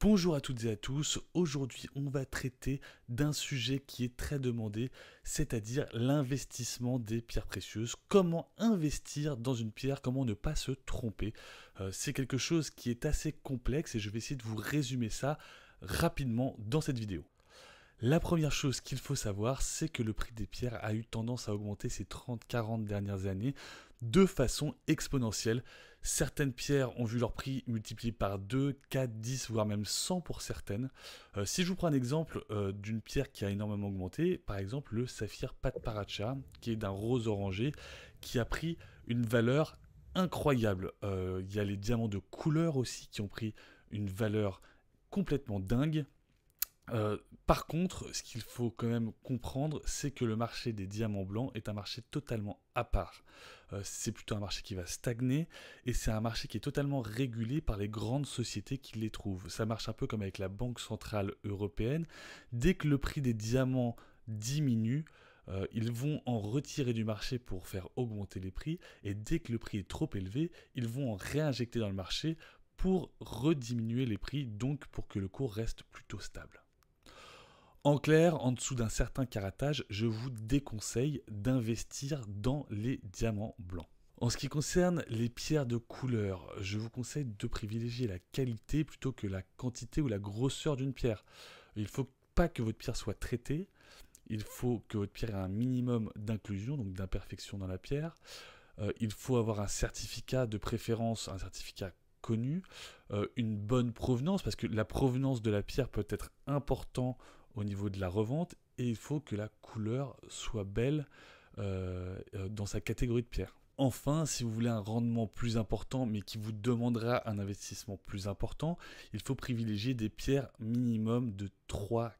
Bonjour à toutes et à tous, aujourd'hui on va traiter d'un sujet qui est très demandé, c'est-à-dire l'investissement des pierres précieuses. Comment investir dans une pierre, comment ne pas se tromper. C'est quelque chose qui est assez complexe et je vais essayer de vous résumer ça rapidement dans cette vidéo. La première chose qu'il faut savoir, c'est que le prix des pierres a eu tendance à augmenter ces 30-40 dernières années de façon exponentielle. Certaines pierres ont vu leur prix multiplié par 2, 4, 10, voire même 100 pour certaines. Si je vous prends un exemple d'une pierre qui a énormément augmenté, par exemple le saphir Pat Paracha, qui est d'un rose orangé, qui a pris une valeur incroyable. Il y a les diamants de couleur aussi qui ont pris une valeur complètement dingue. Par contre, ce qu'il faut quand même comprendre, c'est que le marché des diamants blancs est un marché totalement à part. C'est plutôt un marché qui va stagner et c'est un marché qui est totalement régulé par les grandes sociétés qui les trouvent. Ça marche un peu comme avec la Banque Centrale Européenne. Dès que le prix des diamants diminue, ils vont en retirer du marché pour faire augmenter les prix et dès que le prix est trop élevé, ils vont en réinjecter dans le marché pour rediminuer les prix, donc pour que le cours reste plutôt stable. En clair, en dessous d'un certain caratage, je vous déconseille d'investir dans les diamants blancs. En ce qui concerne les pierres de couleur, je vous conseille de privilégier la qualité plutôt que la quantité ou la grosseur d'une pierre. Il ne faut pas que votre pierre soit traitée, il faut que votre pierre ait un minimum d'inclusion, donc d'imperfection dans la pierre. Il faut avoir un certificat de préférence, un certificat connu, une bonne provenance, parce que la provenance de la pierre peut être importante au niveau de la revente, et il faut que la couleur soit belle dans sa catégorie de pierre. Enfin, si vous voulez un rendement plus important, mais qui vous demandera un investissement plus important, il faut privilégier des pierres minimum de 3-4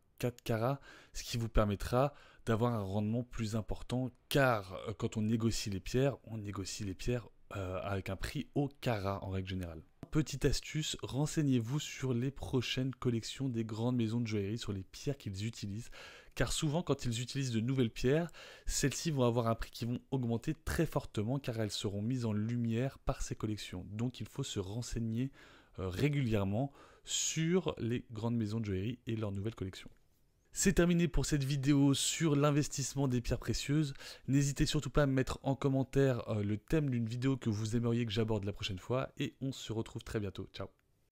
carats, ce qui vous permettra d'avoir un rendement plus important, car quand on négocie les pierres avec un prix au carat en règle générale. Petite astuce, renseignez-vous sur les prochaines collections des grandes maisons de joaillerie, sur les pierres qu'ils utilisent, car souvent quand ils utilisent de nouvelles pierres, celles-ci vont avoir un prix qui vont augmenter très fortement car elles seront mises en lumière par ces collections. Donc il faut se renseigner régulièrement sur les grandes maisons de joaillerie et leurs nouvelles collections. C'est terminé pour cette vidéo sur l'investissement des pierres précieuses. N'hésitez surtout pas à me mettre en commentaire le thème d'une vidéo que vous aimeriez que j'aborde la prochaine fois et on se retrouve très bientôt. Ciao.